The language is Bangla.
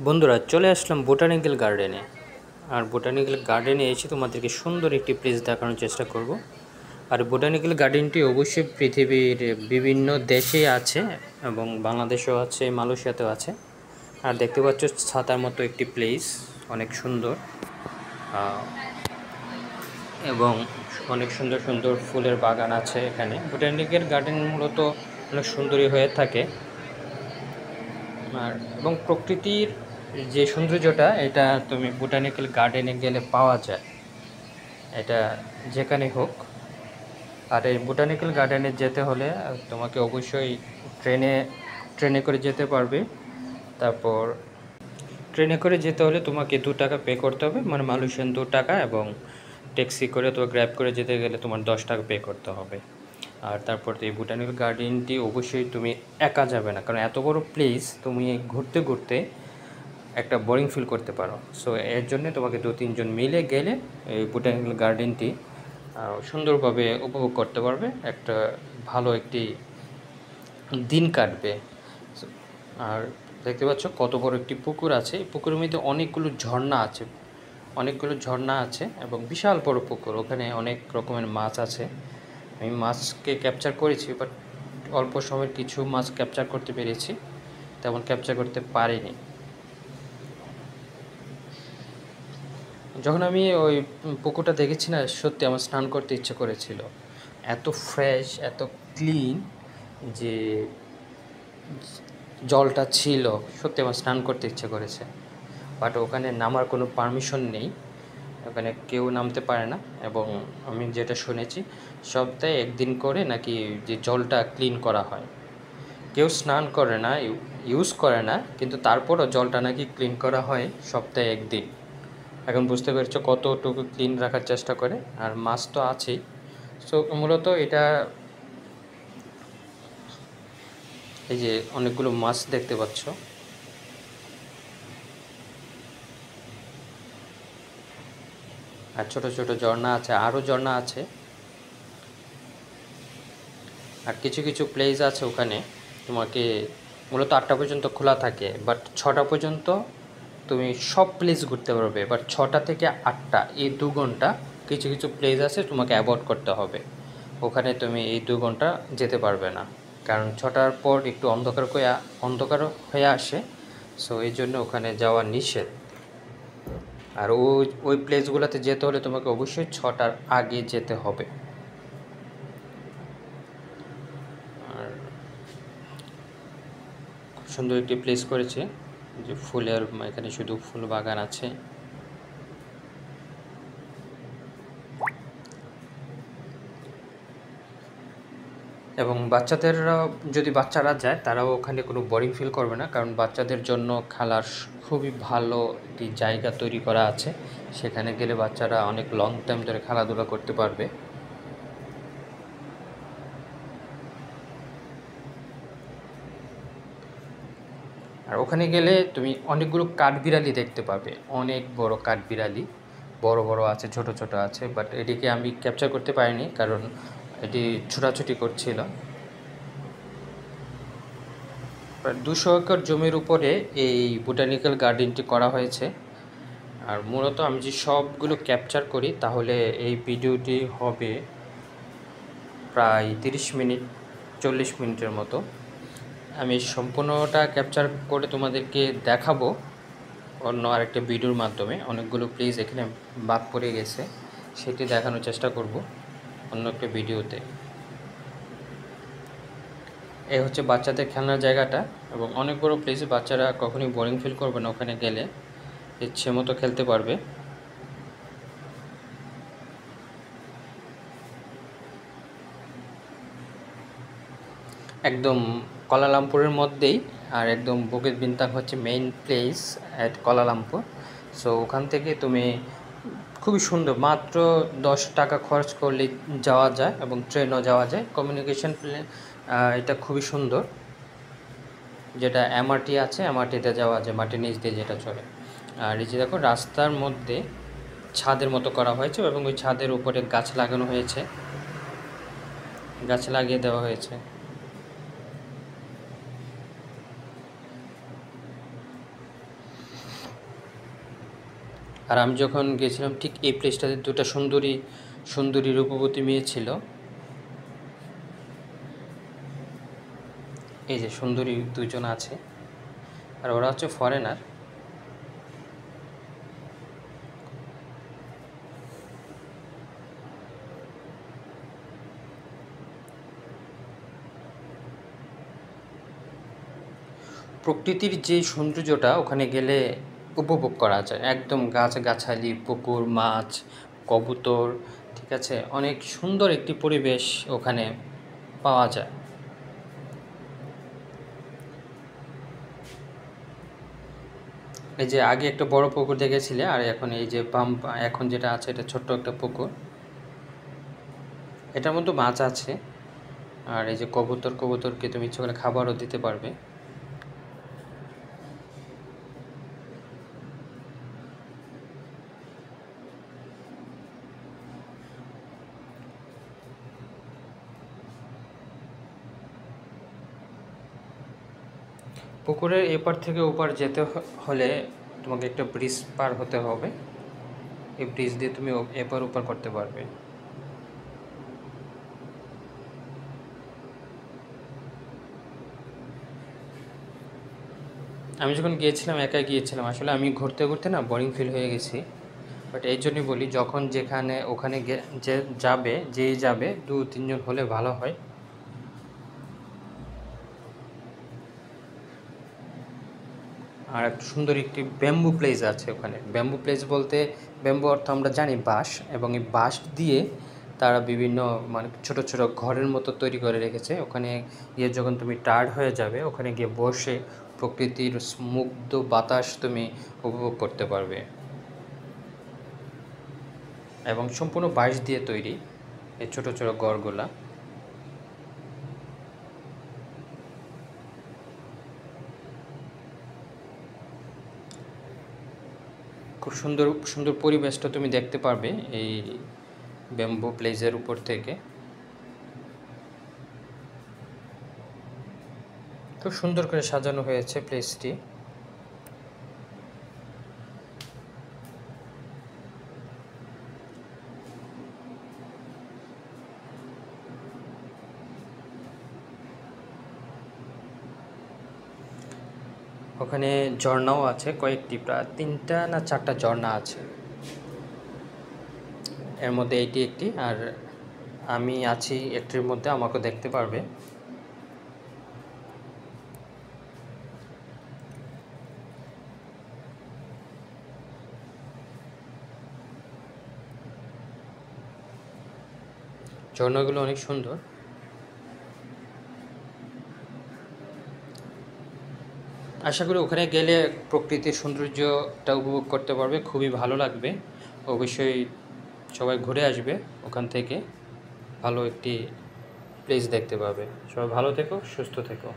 বন্ধুরা চলে আসলাম বোটানিক্যাল গার্ডেনে। আর বোটানিক্যাল গার্ডেনে এসে তোমাদেরকে সুন্দর একটি প্লেস দেখানোর চেষ্টা করব। আর বোটানিক্যাল গার্ডেনটি অবশ্যই পৃথিবীর বিভিন্ন দেশে আছে এবং বাংলাদেশেও আছে, মালয়েশিয়াতেও আছে। আর দেখতে পাচ্ছ ছাতার মতো একটি প্লেস, অনেক সুন্দর এবং অনেক সুন্দর সুন্দর ফুলের বাগান আছে এখানে। বোটানিক্যাল গার্ডেন মূলত অনেক সুন্দরই হয়ে থাকে। আর এবং প্রকৃতির যে সৌন্দর্যটা এটা তুমি বোটানিক্যাল গার্ডেনে গেলে পাওয়া যায়, এটা যেখানে হোক। আর এই বোটানিক্যাল গার্ডেনে যেতে হলে তোমাকে অবশ্যই ট্রেনে করে যেতে পারবে। তারপর ট্রেনে করে যেতে হলে তোমাকে 2 টাকা পে করতে হবে, মানে মালয়েশিয়ান 2 টাকা, এবং ট্যাক্সি করে তো গ্র্যাব করে যেতে গেলে তোমার 10 টাকা পে করতে হবে। আর তারপর এই বোটানিক্যাল গার্ডেনটি অবশ্যই তুমি একা যাবে না, কারণ এত বড় প্লেস তুমি ঘুরতে ঘুরতে একটা বোরিং ফিল করতে পারো। সো এর জন্য তোমাকে 2-3 জন মিলে গেলে এই বোটানিক্যাল গার্ডেনটি সুন্দরভাবে উপভোগ করতে পারবে, একটা ভালো একটি দিন কাটবে। আর দেখতে পাচ্ছ কত বড় একটি পুকুর আছে। এই পুকুরের মধ্যে অনেকগুলো ঝর্ণা আছে এবং বিশাল বড় পুকুর, ওখানে অনেক রকমের মাছ আছে। আমি মাছকে ক্যাপচার করেছি, বাট অল্প সময়ের কিছু মাছ ক্যাপচার করতে পেরেছি, তেমন ক্যাপচার করতে পারিনি। যখন আমি ওই পুকুরটা দেখেছি না, সত্যি আমার স্নান করতে ইচ্ছে করেছিল। এত ফ্রেশ, এত ক্লিন যে জলটা ছিল, সত্যি আমার স্নান করতে ইচ্ছে করেছে। বাট ওখানে নামার কোনো পারমিশন নেই, ওখানে কেউ নামতে পারে না। এবং আমি যেটা শুনেছি, সপ্তাহে 1 দিন করে নাকি যে জলটা ক্লিন করা হয়। কেউ স্নান করে না, ইউজ করে না, কিন্তু তারপরও জলটা নাকি ক্লিন করা হয় সপ্তাহে 1 দিন। এখন বুঝতে পেরেছো কতটুকু ক্লিন রাখার চেষ্টা করে। আর মাছ তো আছেই। সো মূলত এটা, এই যে অনেকগুলো মাছ দেখতে পাচ্ছ, আর ছোট ছোট ঝর্ণা আছে, আরও ঝর্ণা আছে। আর কিছু কিছু প্লেস আছে ওখানে তোমাকে মূলত 8টা পর্যন্ত খোলা থাকে, বাট 6টা পর্যন্ত তুমি সব প্লেস ঘুরতে পারবে। বাট 6টা থেকে 8টা এই 2 ঘন্টা কিছু কিছু প্লেস আছে তোমাকে অ্যাভয়েড করতে হবে, ওখানে তুমি এই 2 ঘন্টা যেতে পারবে না, কারণ 6টার পর একটু অন্ধকার হয়ে আসে। সো এই জন্য ওখানে যাওয়া নিষেধ। আর ওই প্লেসগুলোতে যেতে হলে তোমাকে অবশ্যই 6টার আগে যেতে হবে। আর খুব সুন্দর একটি প্লেস করেছে, যে ফুলের, এখানে শুধু ফুল বাগান আছে। এবং যদি বাচ্চারা যায়, তারাও ওখানে কোনো বোরিং ফিল করবে না, কারণ বাচ্চাদের জন্য খেলার খুবই ভালো একটি জায়গা তৈরি করা আছে। সেখানে গেলে বাচ্চারা অনেক লং টাইম ধরে খেলাধুলা করতে পারবে। আর ওখানে গেলে তুমি অনেকগুলো কাঠবিড়ালি দেখতে পাবে, অনেক বড় কাঠবিড়ালি, বড় বড় আছে, ছোট ছোট আছে। বাট এটিকে আমি ক্যাপচার করতে পারিনি, কারণ এটি ছোটাছুটি করছিল। প্রায় 200 একর জমির উপরে এই বোটানিক্যাল গার্ডেনটি করা হয়েছে। আর মূলত আমি যে সবগুলো ক্যাপচার করি, তাহলে এই ভিডিওটি হবে প্রায় 30 মিনিট, 40 মিনিটের মতো। আমি সম্পূর্ণটা ক্যাপচার করে তোমাদেরকে দেখাবো অন্য আরেকটা ভিডিওর মাধ্যমে। অনেকগুলো প্লেস এখানে বাদ পড়ে গেছে, সেটি দেখানোর চেষ্টা করব অন্য একটা ভিডিওতে। এই হচ্ছে বাচ্চাদের খেলনার জায়গাটা, এবং অনেক বড় প্লেসে, বাচ্চারা কখনোই বোরিং ফিল করবে না, ওখানে গেলে ইচ্ছে মতো খেলতে পারবে। একদম কুয়ালালামপুরের মধ্যেই, আর একদম বুকিত বিন্তাং হচ্ছে main place at Kuala Lumpur. So ওখান থেকে তুমি খুবই সুন্দর, মাত্র 10 টাকা খরচ করলে যাওয়া যায়, এবং ট্রেনও যাওয়া যায়। কমিউনিকেশন প্লেন এটা খুবই সুন্দর, যেটা এমআরটি আছে, এমআরটিতে যাওয়া যায়, মাটির নিচ দিয়ে যেটা চলে। আর এই যে দেখো, রাস্তার মধ্যে ছাদের মতো করা হয়েছে, এবং ওই ছাদের উপরে গাছ লাগানো হয়েছে, গাছ লাগিয়ে দেওয়া হয়েছে। আর আমি যখন গেছিলাম ঠিক এই প্লেসটাতে দুটো সুন্দরী রূপবতী মেয়ে ছিল। এই যে সুন্দরী দুজন আছে, আর ওরা হচ্ছে ফরেনার। প্রকৃতির যে সৌন্দর্যটা ওখানে গেলে উপভোগ করা যায়, একদম গাছগাছালি, পুকুর, মাছ, কবুতর, ঠিক আছে, অনেক সুন্দর একটি পরিবেশ ওখানে পাওয়া যায়। এই যে আগে একটা বড় পুকুর দেখেছিলে, আর এখন এই যে এখন যেটা আছে এটা ছোট্ট একটা পুকুর। এটার মধ্যে মাছ আছে, আর এই যে কবুতরকে তুমি ইচ্ছে করে খাবারও দিতে পারবে। পুকুরের এপার থেকে ওপার যেতে হলে তোমাকে একটা ব্রিজ পার হতে হবে। এই ব্রিজ দিয়ে তুমি এপার ওপার করতে পারবে। আমি যখন গিয়েছিলাম একাই গিয়েছিলাম, আসলে আমি ঘুরতে ঘুরতে না বোরিং ফিল হয়ে গেছি। বাট এই জন্যই বলি, যখন যেখানে ওখানে যেই যাবে 2-3 জন হলে ভালো হয়। আর একটা সুন্দর একটি ব্যাম্বু প্লেস আছে ওখানে। ব্যাম্বু প্লেস বলতে, ব্যাম্বু অর্থ আমরা জানি বাঁশ, এবং এই বাঁশ দিয়ে তারা বিভিন্ন মানে ছোট ছোট ঘরের মতো তৈরি করে রেখেছে। ওখানে গিয়ে যখন তুমি টায়ার্ড হয়ে যাবে, ওখানে গিয়ে বসে প্রকৃতির মুগ্ধ বাতাস তুমি উপভোগ করতে পারবে। এবং সম্পূর্ণ বাঁশ দিয়ে তৈরি এই ছোট ছোট ঘরগুলা। খুব সুন্দর সুন্দর পরিবেশটা তুমি দেখতে পারবে এই ব্যাম্বু প্লেসের উপর থেকে। খুব সুন্দর করে সাজানো হয়েছে প্লেসটি। ওখানে ঝর্ণাও আছে কয়েকটি, প্রায় 3টা না 4টা ঝর্ণা আছে। এর মধ্যে এইটি একটি, আর আমি আছি একটির মধ্যে, আমাকে দেখতে পারবে। ঝর্ণাগুলো অনেক সুন্দর। আশা করি ওখানে গেলে প্রকৃতির সৌন্দর্যটা উপভোগ করতে পারবে, খুবই ভালো লাগবে। অবশ্যই সবাই ঘুরে আসবে ওখান থেকে, ভালো একটি প্লেস দেখতে পাবে। সবাই ভালো থেকো, সুস্থ থেকো।